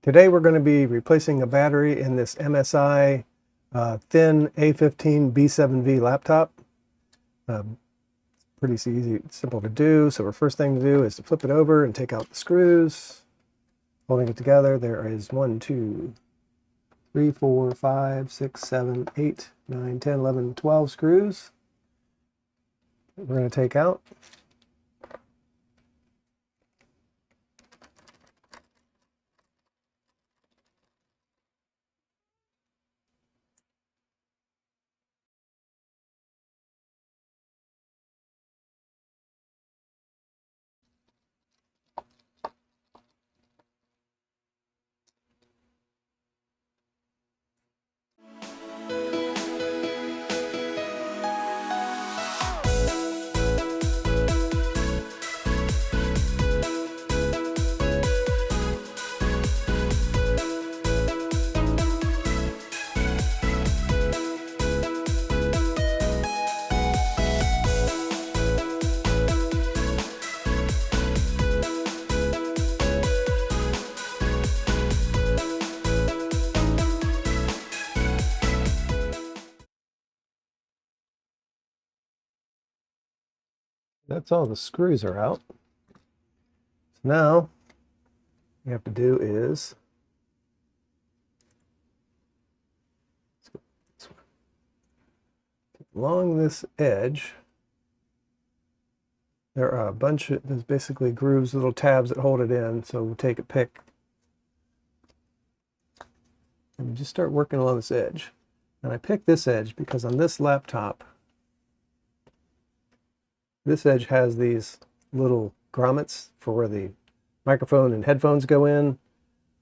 Today we're going to be replacing a battery in this MSI Thin A15 B7V laptop. Pretty easy, simple to do. So our first thing to do is to flip it over and take out the screws. Holding it together, there is 1, 2, 3, 4, 5, 6, 7, 8, 9, 10, 11, 12 screws that we're going to take out. That's all the screws are out. So now what you have to do is along this edge, there are a bunch of, there's basically grooves, little tabs that hold it in. So we'll take a pick and just start working along this edge. And I picked this edge because on this laptop, this edge has these little grommets for where the microphone and headphones go in.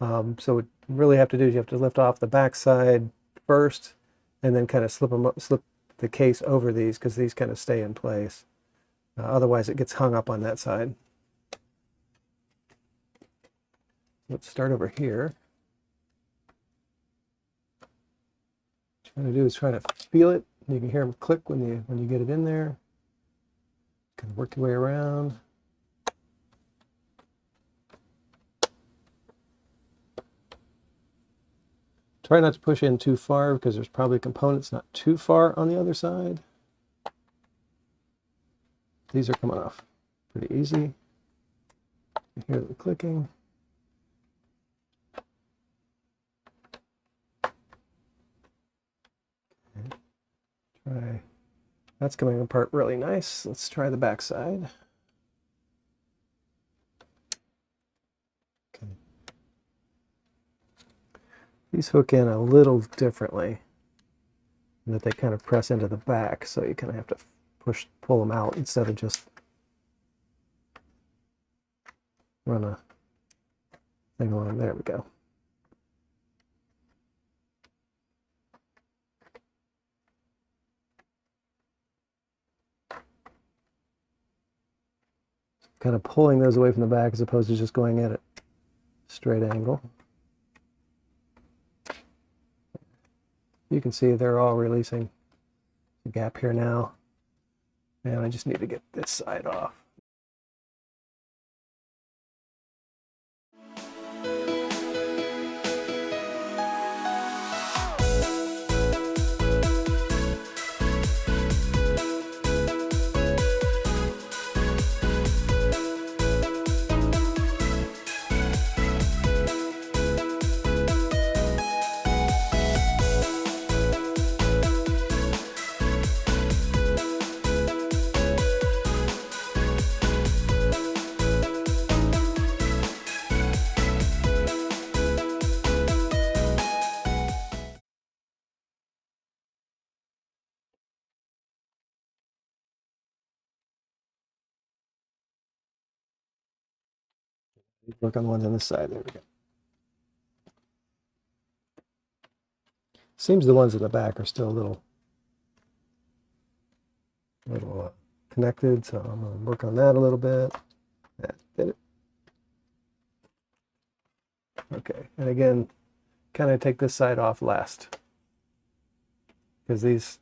So what you really have to do is you have to lift off the back side first and then kind of slip the case over these because these kind of stay in place. Otherwise it gets hung up on that side. Let's start over here. What you're going to do is try to feel it. You can hear them click when you get it in there. Kind of work your way around. Try not to push in too far because there's probably components not too far on the other side. These are coming off pretty easy. You hear them clicking. Okay. That's coming apart really nice. Let's try the back side. Okay. These hook in a little differently, in that they kind of press into the back, so you kind of have to pull them out instead of just run a thing along. There we go. Kind of pulling those away from the back as opposed to just going at it straight angle. You can see they're all releasing. The gap here now. And I just need to get this side off. Work on the ones on this side. There we go. Seems the ones at the back are still a little connected, so I'm going to work on that a little bit. That did it. Okay, and again, kind of take this side off last because these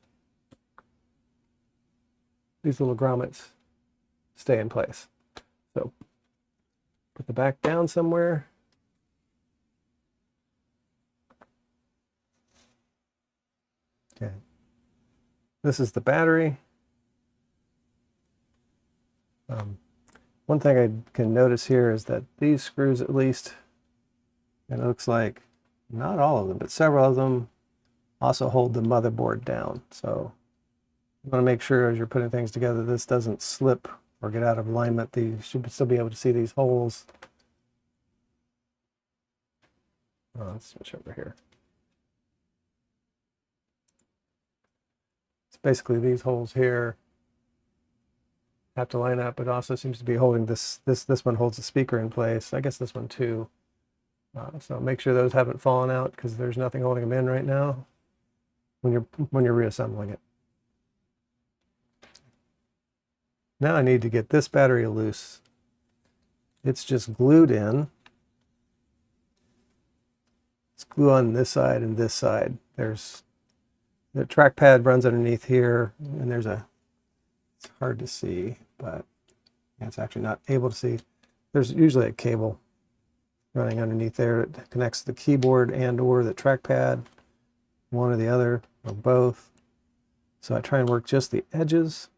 little grommets stay in place. So put the back down somewhere. Okay. This is the battery. One thing I can notice here is that these screws, at least, it looks like not all of them, but several of them also hold the motherboard down. So you want to make sure as you're putting things together, this doesn't slip or get out of alignment. You should still be able to see these holes. Let's switch over here. It's basically these holes here have to line up. It also seems to be holding this one holds the speaker in place. I guess this one too. So make sure those haven't fallen out because there's nothing holding them in right now when you're reassembling it. Now I need to get this battery loose. It's just glued in. It's glue on this side and this side. There's the trackpad runs underneath here, and it's hard to see, but it's actually not able to see. There's usually a cable running underneath there that connects the keyboard and or the trackpad, one or the other, or both. So I try and work just the edges,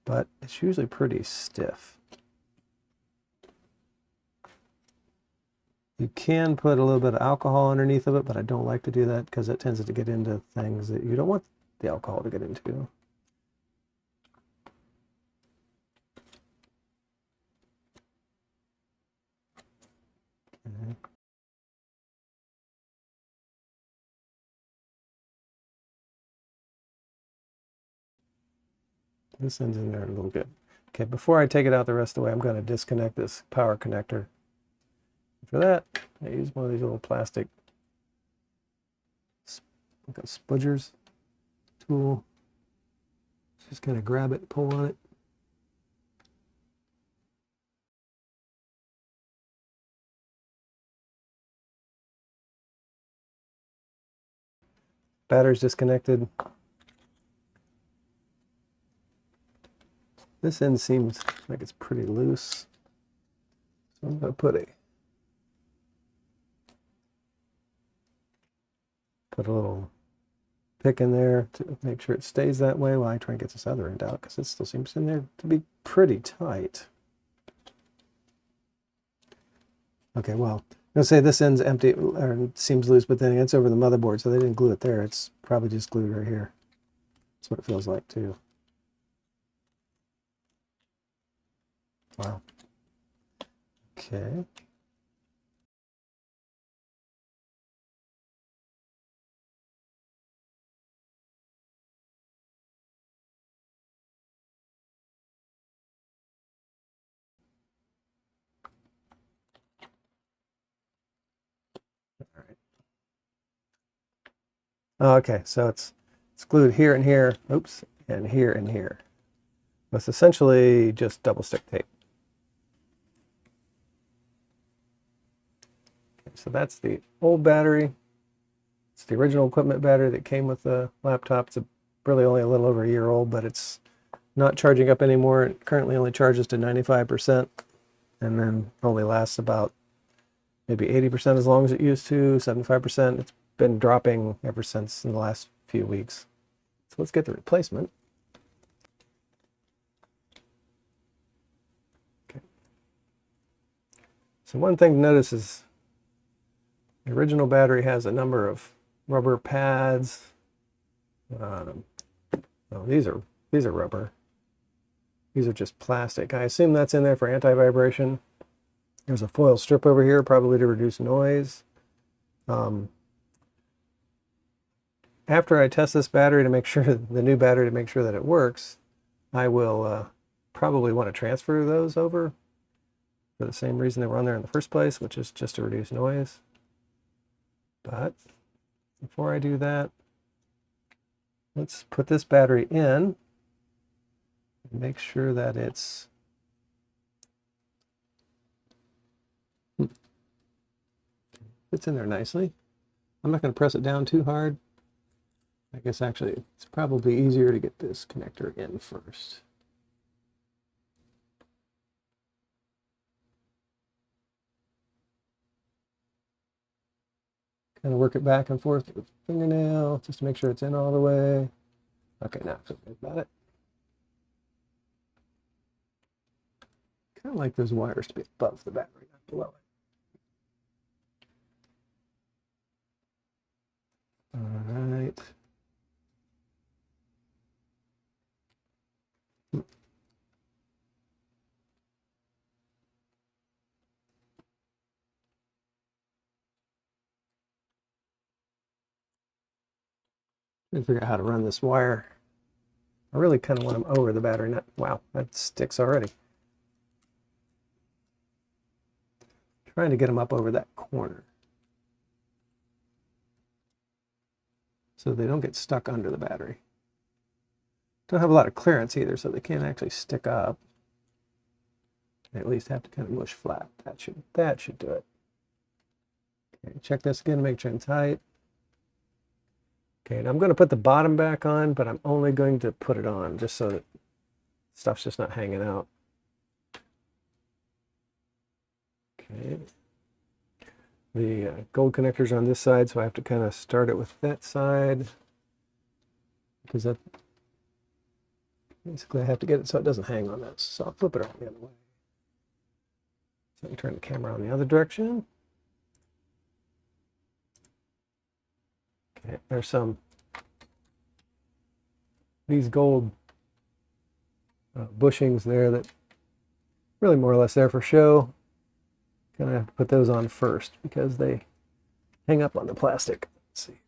but it's usually pretty stiff. You can put a little bit of alcohol underneath of it, but I don't like to do that because it tends to get into things that you don't want the alcohol to get into. Okay. This end's in there a little bit. Okay, before I take it out the rest of the way, I'm going to disconnect this power connector. For that, I use one of these little plastic like a spudgers tool. Just kind of grab it, pull on it. Battery's disconnected. This end seems like it's pretty loose. So I'm going to put a little pick in there to make sure it stays that way while I try and get this other end out because it still seems in there to be pretty tight. Okay, well, I'm gonna say this end's empty or seems loose, but then it's over the motherboard, so they didn't glue it there. It's probably just glued right here. That's what it feels like too. Wow. Okay. Okay, so it's glued here and here, oops, and here and here. It's essentially just double stick tape. Okay, so that's the old battery. It's the original equipment battery that came with the laptop. It's really only a little over a year old, but it's not charging up anymore. It currently only charges to 95% and then only lasts about maybe 80% as long as it used to, 75%. It's been dropping ever since in the last few weeks. So let's get the replacement. Okay. So one thing to notice is the original battery has a number of rubber pads. Oh, these are rubber. These are just plastic. I assume that's in there for anti-vibration. There's a foil strip over here, probably to reduce noise. After I test this battery to make sure, the new battery to make sure that it works, I will probably want to transfer those over for the same reason they were on there in the first place, which is just to reduce noise. But before I do that, let's put this battery in and make sure that it's fits in there nicely. I'm not going to press it down too hard. I guess actually it's probably easier to get this connector in first. Kind of work it back and forth with the fingernail just to make sure it's in all the way. Okay, now I feel good about it. Kind of like those wires to be above the battery, not below it. All right. Trying to figure out how to run this wire. I really kind of want them over the battery. Not, wow, that sticks already. Trying to get them up over that corner so they don't get stuck under the battery. Don't have a lot of clearance either, so they can't actually stick up. They at least have to kind of mush flat. That should do it. Okay, check this again, make sure it's tight. Okay, and I'm going to put the bottom back on, but I'm only going to put it on just so that stuff's just not hanging out. Okay. The gold connector's on this side, so I have to kind of start it with that side because that basically I have to get it so it doesn't hang on this. So I'll flip it around the other way. So I can turn the camera on the other direction. Okay, there's these gold bushings there that really more or less there for show. Gonna have to put those on first because they hang up on the plastic. Let's see.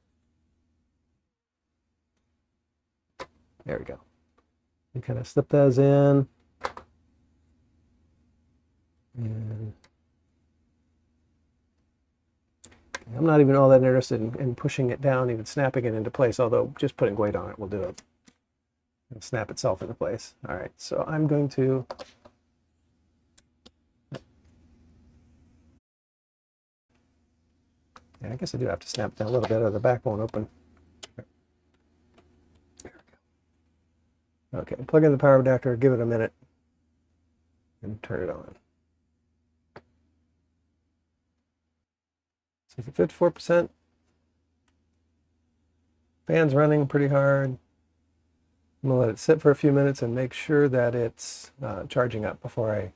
There we go. You kind of slip those in. And I'm not even all that interested in pushing it down, even snapping it into place, although just putting weight on it will do it. It'll snap itself into place. All right, so I'm going to I guess I do have to snap it down a little bit or the back won't open. There we go. Okay, plug in the power adapter, give it a minute, and turn it on. So it's 54%. Fan's running pretty hard. I'm gonna let it sit for a few minutes and make sure that it's charging up before I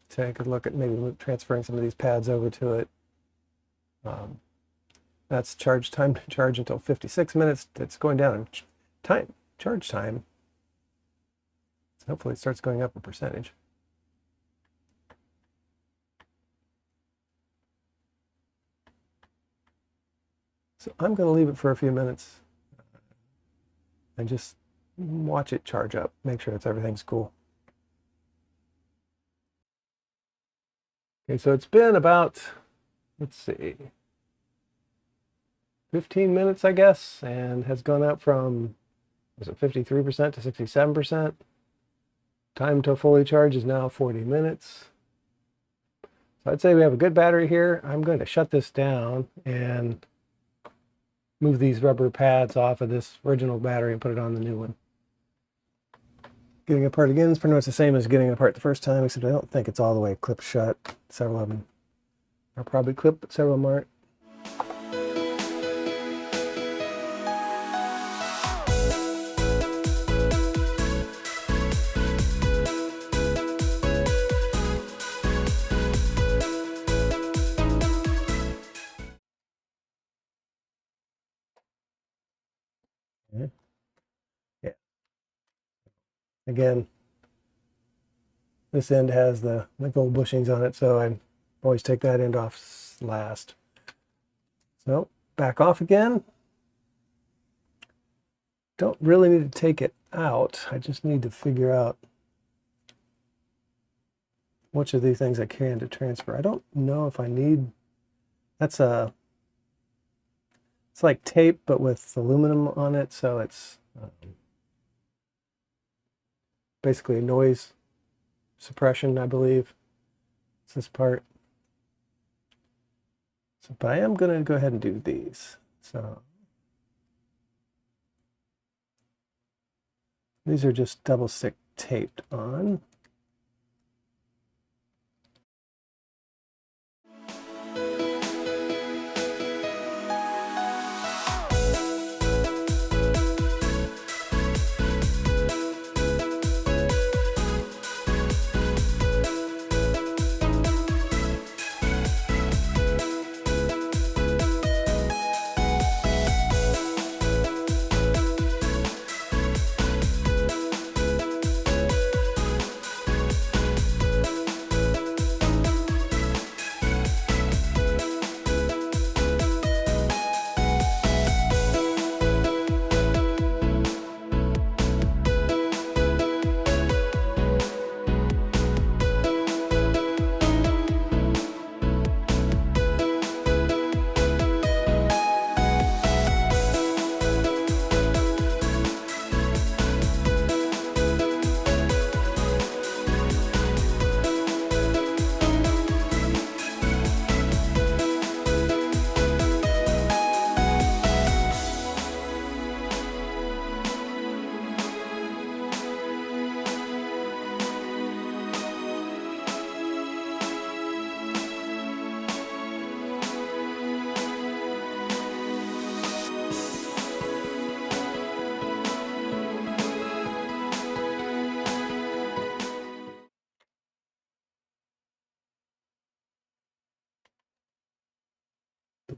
take a look at maybe transferring some of these pads over to it. That's charge time to charge until 56 minutes. It's going down in charge time. So hopefully it starts going up a percentage. So I'm going to leave it for a few minutes and just watch it charge up, make sure everything's cool. Okay, so it's been about, let's see, 15 minutes, I guess, and has gone up from, was it 53% to 67%? Time to fully charge is now 40 minutes. So I'd say we have a good battery here. I'm going to shut this down and move these rubber pads off of this original battery and put it on the new one. Getting it apart again is pretty much the same as getting it apart the first time, except I don't think it's all the way clipped shut. Several of them are probably clipped, but several of them aren't. Yeah. Again, this end has the gold bushings on it, so I always take that end off last. So back off again. Don't really need to take it out. I just need to figure out which of these things I can to transfer. I don't know if I need, it's like tape, but with aluminum on it, so it's basically noise suppression, I believe. It's this part. So, but I am going to go ahead and do these. So these are just double stick taped on.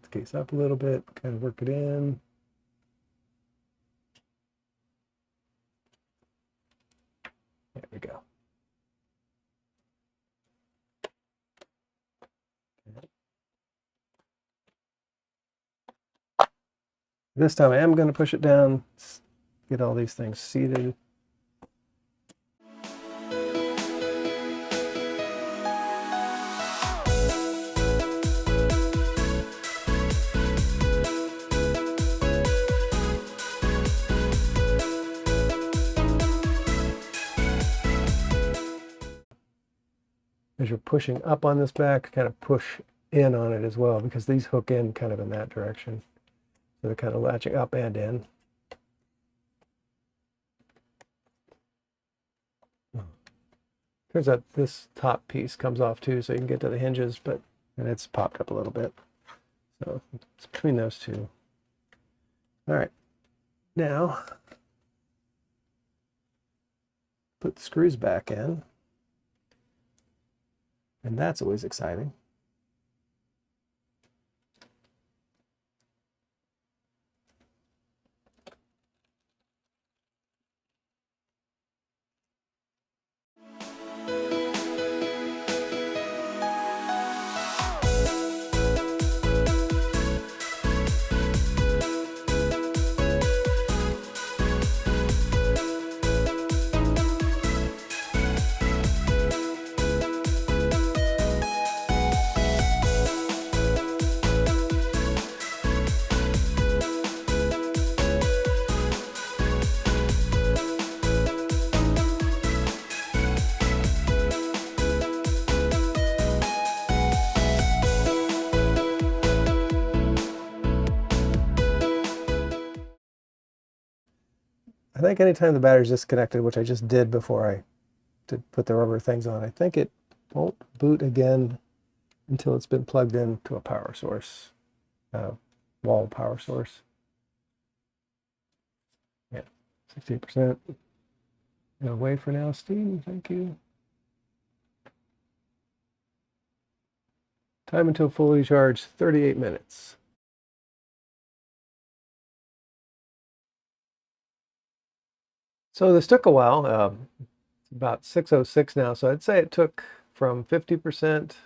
Set the case up a little bit, kind of work it in. There we go. This time I am going to push it down, get all these things seated. As you're pushing up on this back, kind of push in on it as well, because these hook in kind of in that direction. So they're kind of latching up and in. Turns out this top piece comes off too, so you can get to the hinges, and it's popped up a little bit. So it's between those two. All right, now put the screws back in. And that's always exciting. I think anytime the battery's disconnected, which I just did before I put the rubber things on, I think it won't boot again until it's been plugged into a power source, wall power source. Yeah, 68%. Away for now, Steve. Thank you. Time until fully charged, 38 minutes. So this took a while. It's about 6:06 now, so I'd say it took from 50%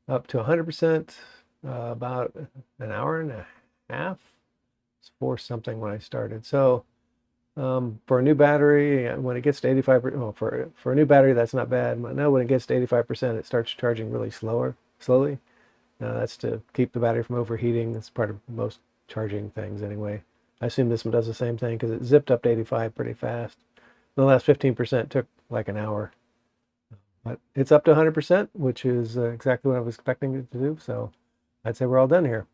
up to 100%, about an hour and a half. It's 4 something when I started. So for a new battery, when it gets to 85%, well, for a new battery, that's not bad. I know when it gets to 85%, it starts charging really slowly. That's to keep the battery from overheating. That's part of most charging things anyway. I assume this one does the same thing because it zipped up to 85 pretty fast. The last 15% took like an hour. But it's up to 100%, which is exactly what I was expecting it to do. So I'd say we're all done here.